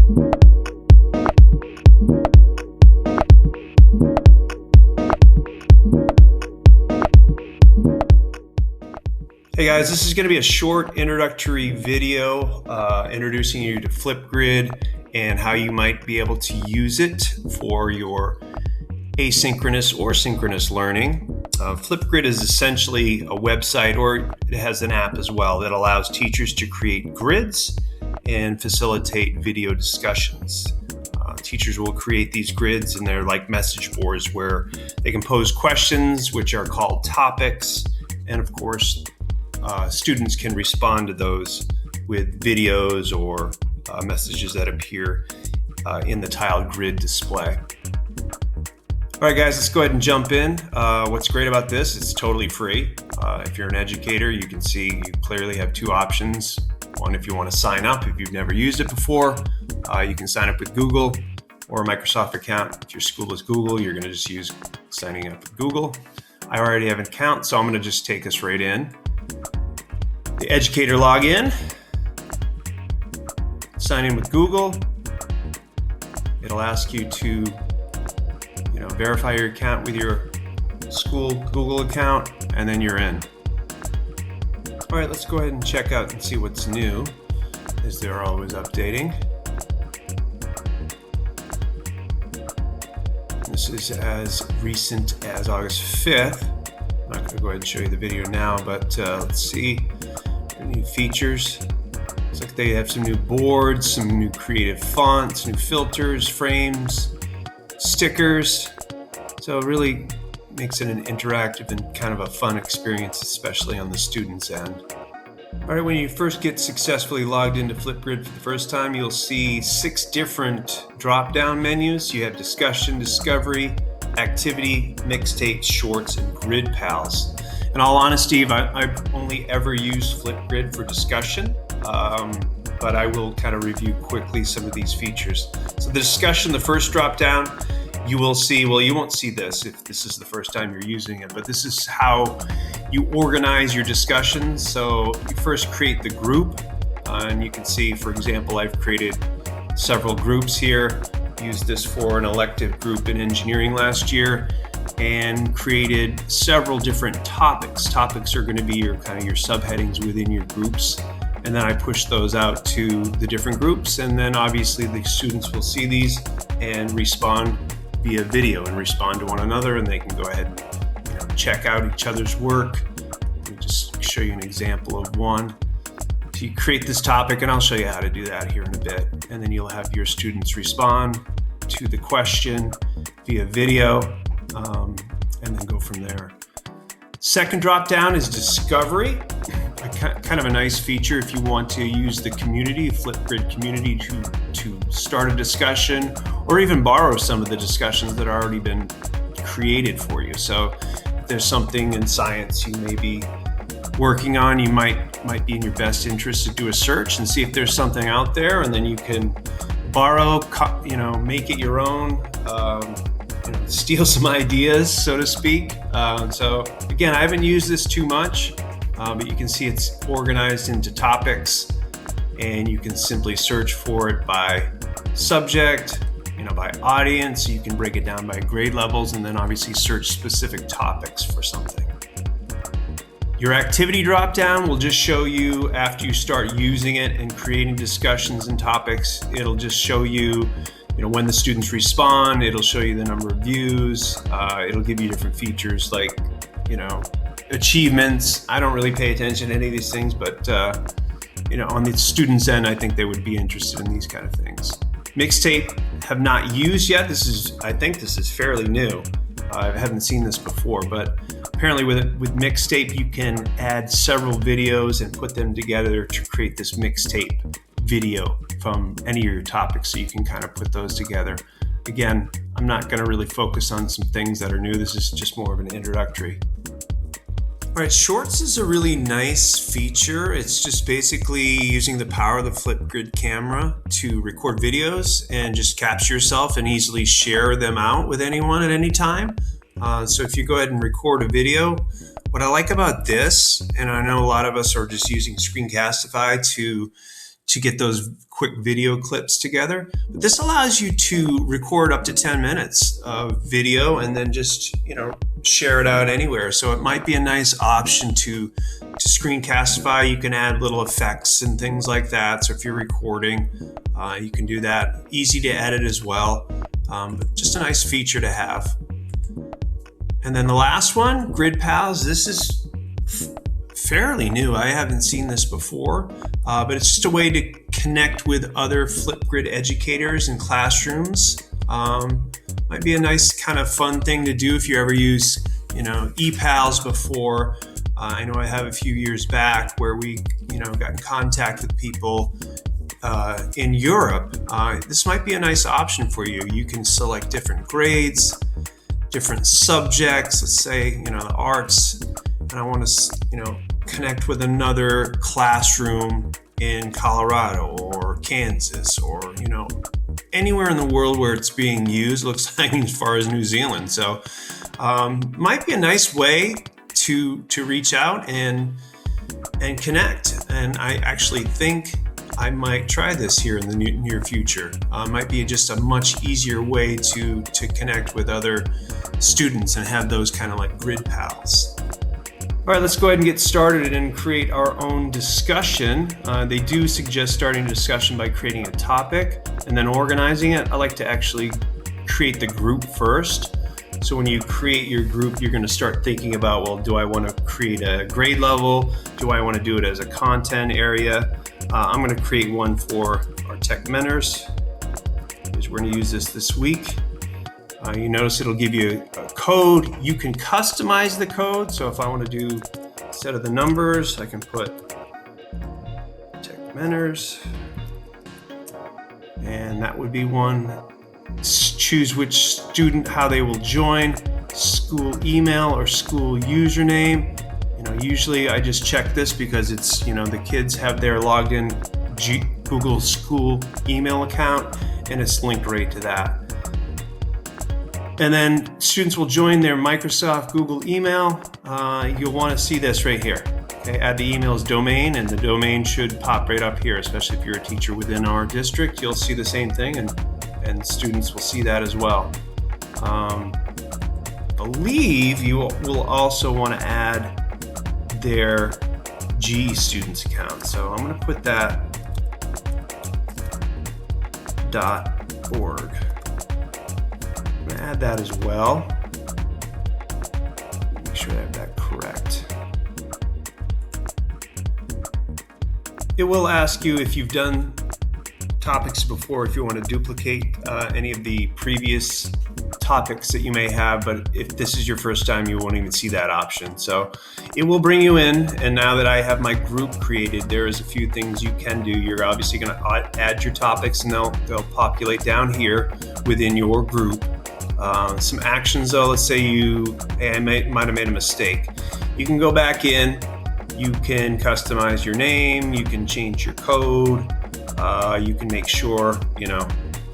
Hey guys, this is going to be a short introductory video introducing you to Flipgrid and how you might be able to use it for your asynchronous or synchronous learning. Flipgrid is essentially a website, or it has an app as well, that allows teachers to create grids and facilitate video discussions. Teachers will create these grids, and they're like message boards where they can pose questions, which are called topics, and of course students can respond to those with videos or messages that appear in the tiled grid display. All right, guys, let's go ahead and jump in. What's great about this, it's totally free. If you're an educator, you can see you clearly have two options. One, if you want to sign up, if you've never used it before, you can sign up with Google or a Microsoft account. If your school is Google, you're going to just use signing up with Google. I already have an account, so I'm going to just take us right in. The educator login, sign in with Google. It'll ask you to, verify your account with your school Google account, and then you're in. All right, let's go ahead and check out and see what's new, as they're always updating. This is as recent as August 5th. I'm not going to go ahead and show you the video now, but let's see. New features. Looks like they have some new boards, some new creative fonts, new filters, frames, stickers. So it really makes it an interactive and kind of a fun experience, especially on the student's end. All right, when you first get successfully logged into Flipgrid for the first time, you'll see 6 different drop-down menus. You have discussion, discovery, activity, mixtapes, shorts, and grid pals. In all honesty, I've only ever used Flipgrid for discussion, but I will kind of review quickly some of these features. So the discussion, the first drop down, you will see, well, you won't see this if this is the first time you're using it, but this is how you organize your discussions. So you first create the group, and you can see, for example, I've created several groups here. Used this for an elective group in engineering last year, and created several different topics. Topics are going to be your subheadings within your groups, and then I push those out to the different groups, and then obviously the students will see these and respond via video and respond to one another, and they can go ahead and check out each other's work. Let me just show you an example of one. So you create this topic, and I'll show you how to do that here in a bit, and then you'll have your students respond to the question via video, and then go from there. Second drop down is discovery. Kind of a nice feature if you want to use the community, Flipgrid community, to start a discussion, or even borrow some of the discussions that have already been created for you. So if there's something in science you may be working on, you might be in your best interest to do a search and see if there's something out there, and then you can borrow, make it your own, steal some ideas, so to speak. So again, I haven't used this too much, but you can see it's organized into topics, and you can simply search for it by subject, by audience. You can break it down by grade levels, and then obviously search specific topics for something. Your activity dropdown will just show you, after you start using it and creating discussions and topics, it'll just show you, when the students respond. It'll show you the number of views. It'll give you different features like, achievements. I don't really pay attention to any of these things, but on the student's end, I think they would be interested in these kind of things. Mixtape, have not used yet. I think this is fairly new. I haven't seen this before, but apparently with Mixtape, you can add several videos and put them together to create this mixtape video from any of your topics, so you can kind of put those together. Again, I'm not going to really focus on some things that are new. This is just more of an introductory. All right, Shorts is a really nice feature. It's just basically using the power of the Flipgrid camera to record videos and just capture yourself and easily share them out with anyone at any time. So if you go ahead and record a video, what I like about this, and I know a lot of us are just using Screencastify to to get those quick video clips together. But this allows you to record up to 10 minutes of video and then just, share it out anywhere. So it might be a nice option to screencastify. You can add little effects and things like that. So if you're recording, you can do that. Easy to edit as well, but just a nice feature to have. And then the last one, Grid Pals. This is fairly new. I haven't seen this before, but it's just a way to connect with other Flipgrid educators in classrooms. Might be a nice kind of fun thing to do if you ever use, ePals before. I know I have a few years back where we, got in contact with people in Europe. This might be a nice option for you. You can select different grades, different subjects, let's say, the arts, and I want to, connect with another classroom in Colorado or Kansas or, anywhere in the world where it's being used. Looks like as far as New Zealand. So might be a nice way to reach out and connect. And I actually think I might try this here in the near future. Might be just a much easier way to connect with other students and have those kind of like grid pals. All right, let's go ahead and get started and create our own discussion. They do suggest starting a discussion by creating a topic and then organizing it. I like to actually create the group first. So when you create your group, you're going to start thinking about, well, do I want to create a grade level? Do I want to do it as a content area? I'm going to create one for our tech mentors because we're going to use this week. You notice it'll give you a code. You can customize the code. So if I want to do, instead of the numbers, I can put tech mentors, and that would be one. Choose which student, how they will join, school email or school username. Usually I just check this because it's, the kids have their logged in Google School email account and it's linked right to that. And then students will join their Microsoft Google email. You'll want to see this right here. Okay, add the email's domain, and the domain should pop right up here, especially if you're a teacher within our district. You'll see the same thing, and students will see that as well. Believe you will also want to add their GE students account. So I'm going to put that .org. I'm going to add that as well. Make sure I have that correct. It will ask you if you've done topics before, if you want to duplicate any of the previous topics that you may have, but if this is your first time, you won't even see that option. So it will bring you in, and now that I have my group created, there is a few things you can do. You're obviously going to add your topics, and they'll populate down here within your group. Some actions though, let's say I might have made a mistake. You can go back in, you can customize your name, you can change your code, you can make sure,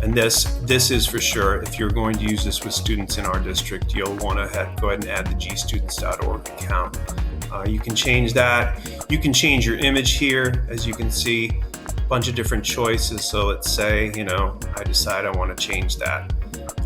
and this is for sure, if you're going to use this with students in our district, you'll want to go ahead and add the gstudents.org account. You can change that. You can change your image here, as you can see, a bunch of different choices. So let's say, I decide I want to change that.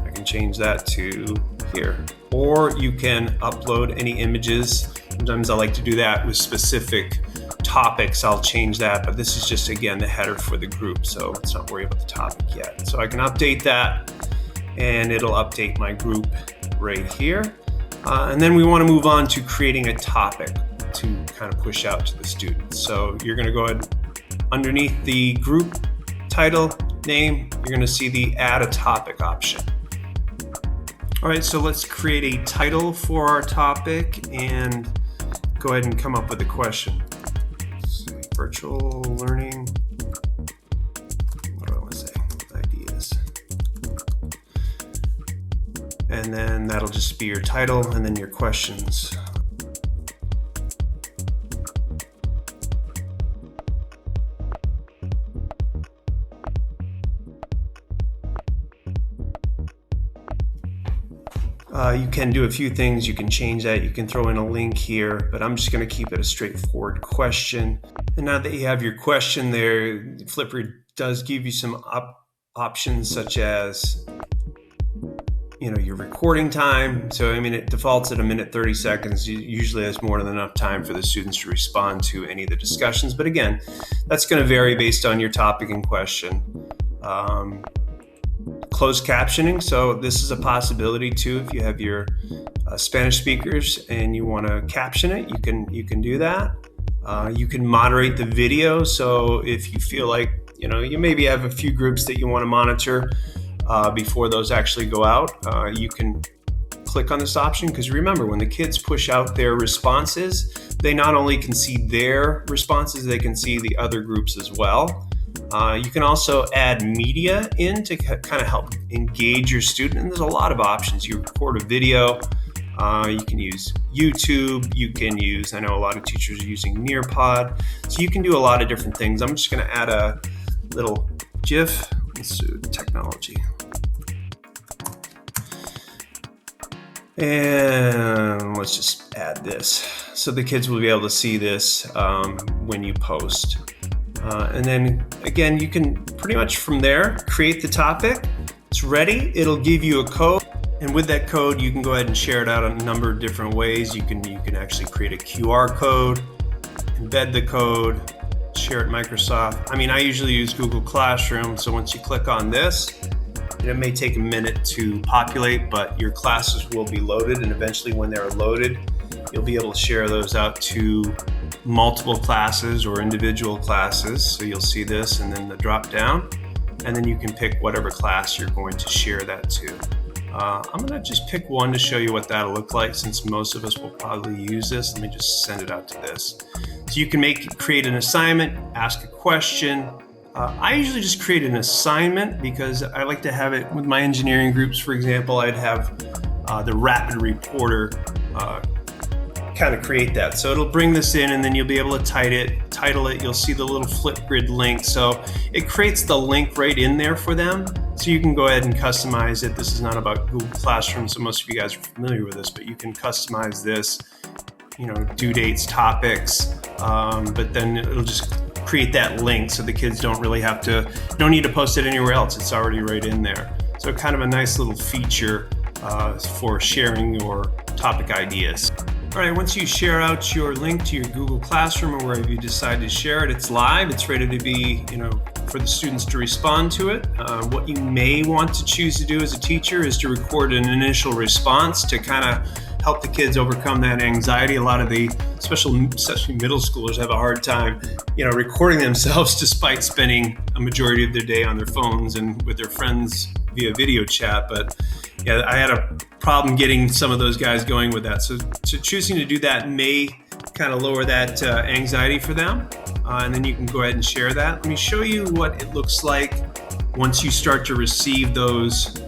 I can change that to here. Or you can upload any images. Sometimes I like to do that with specific topics. I'll change that, but this is just, again, the header for the group, so let's not worry about the topic yet. So I can update that, and it'll update my group right here. And then we want to move on to creating a topic to kind of push out to the students. So you're going to go ahead underneath the group title name, you're going to see the add a topic option. All right, so let's create a title for our topic and go ahead and come up with a question. Virtual learning, what do I want to say? Ideas. And then that'll just be your title and then your questions. You can do a few things. You can change that. You can throw in a link here, but I'm just going to keep it a straightforward question. And now that you have your question there, Flipgrid does give you some options such as your recording time. So, it defaults at 1:30. Usually that's more than enough time for the students to respond to any of the discussions. But again, that's going to vary based on your topic in question. Closed captioning. So this is a possibility too. If you have your Spanish speakers and you want to caption it, you can do that. You can moderate the video. So if you feel like, you maybe have a few groups that you want to monitor before those actually go out, you can click on this option, because remember, when the kids push out their responses, they not only can see their responses, they can see the other groups as well. You can also add media in to kind of help engage your student, and there's a lot of options. You record a video, you can use YouTube, you can use, I know a lot of teachers are using Nearpod, so you can do a lot of different things. I'm just going to add a little GIF. Let's do technology. And let's just add this. So the kids will be able to see this when you post. And then again, you can pretty much from there create the topic. It's ready. It'll give you a code. And with that code, you can go ahead and share it out a number of different ways. You can actually create a QR code, embed the code, share it Microsoft. I usually use Google Classroom. So once you click on this, it may take a minute to populate, but your classes will be loaded. And eventually when they're loaded, you'll be able to share those out to multiple classes or individual classes. So you'll see this and then the drop down, and then you can pick whatever class you're going to share that to. I'm going to just pick one to show you what that'll look like, since most of us will probably use this. Let me just send it out to this. So you can create an assignment, ask a question. I usually just create an assignment because I like to have it with my engineering groups. For example, I'd have the Rapid Reporter kind of create that. So it'll bring this in, and then you'll be able to title it. You'll see the little Flipgrid link. So it creates the link right in there for them. So you can go ahead and customize it. This is not about Google Classroom, so most of you guys are familiar with this, but you can customize this, due dates, topics, but then it'll just create that link so the kids don't need to post it anywhere else. It's already right in there. So kind of a nice little feature for sharing your topic ideas. All right, once you share out your link to your Google Classroom or wherever you decide to share it, it's live. It's ready to be, for the students to respond to it. What you may want to choose to do as a teacher is to record an initial response to kind of help the kids overcome that anxiety. A lot of especially middle schoolers, have a hard time, recording themselves despite spending a majority of their day on their phones and with their friends via video chat. But yeah, I had a problem getting some of those guys going with that. So choosing to do that may kind of lower that anxiety for them. And then you can go ahead and share that. Let me show you what it looks like once you start to receive those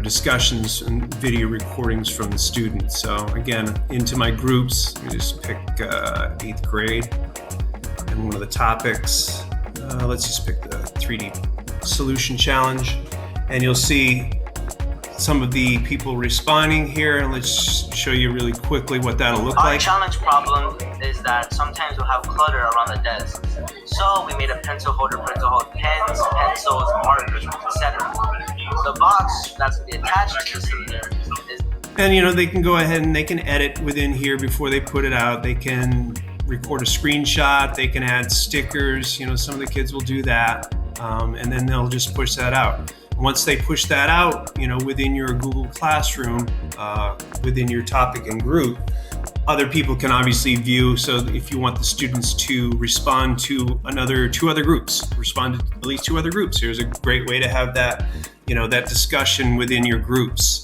discussions and video recordings from the students. So again, into my groups, let me just pick 8th grade and one of the topics. Let's just pick the 3D solution challenge, and you'll see some of the people responding here, and let's show you really quickly what that'll look like. Our challenge problem is that sometimes we'll have clutter around the desk. So we made a pencil holder to hold pens, pencils, markers, etc. The box that's going to be attached to the cylinder is... And they can go ahead and they can edit within here before they put it out. They can record a screenshot, they can add stickers, some of the kids will do that, and then they'll just push that out. Once they push that out, within your Google Classroom, within your topic and group, other people can obviously view. So if you want the students to respond to two other groups, respond to at least 2 other groups, here's a great way to have that, that discussion within your groups,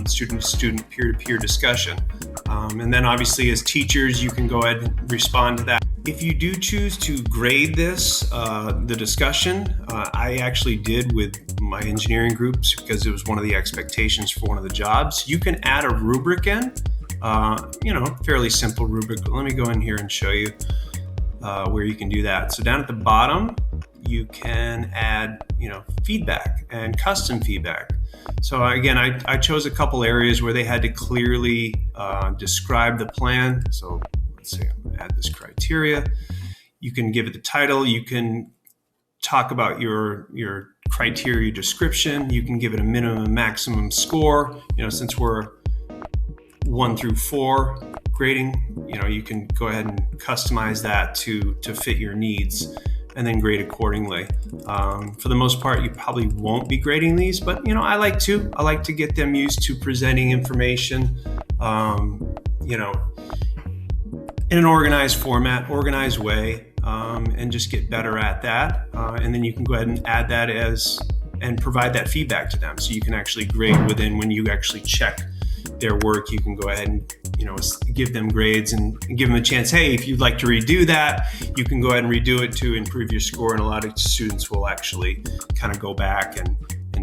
student-to-student, peer-to-peer discussion. And then obviously as teachers, you can go ahead and respond to that. If you do choose to grade this, the discussion, I actually did with my engineering groups because it was one of the expectations for one of the jobs. You can add a rubric in, fairly simple rubric, but let me go in here and show you where you can do that. So down at the bottom, you can add, feedback and custom feedback. So again, I chose a couple areas where they had to clearly describe the plan. So let's say I'm gonna add this criteria. You can give it the title. You can talk about your criteria description. You can give it a minimum and maximum score. Since we're 1 through 4 grading, you can go ahead and customize that to fit your needs and then grade accordingly. For the most part, you probably won't be grading these, but I like to get them used to presenting information, in an organized format, organized way, and just get better at that. And then you can go ahead and add that and provide that feedback to them. So you can actually grade within when you actually check their work. You can go ahead and give them grades and give them a chance. Hey, if you'd like to redo that, you can go ahead and redo it to improve your score. And a lot of students will actually kind of go back and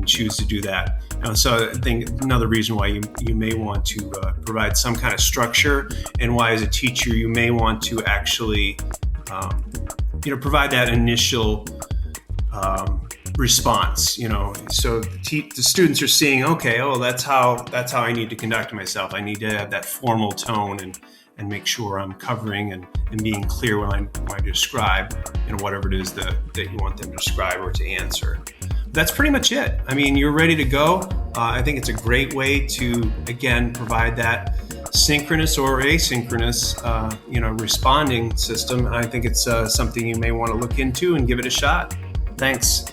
choose to do that. So I think another reason why you may want to provide some kind of structure, and why as a teacher you may want to actually provide that initial response, so the students are seeing, okay, that's how I need to conduct myself. I need to have that formal tone and make sure I'm covering and being clear when I describe, whatever it is that you want them to describe or to answer. That's pretty much it. I mean, you're ready to go. I think it's a great way to, again, provide that synchronous or asynchronous, responding system. I think it's something you may want to look into and give it a shot. Thanks.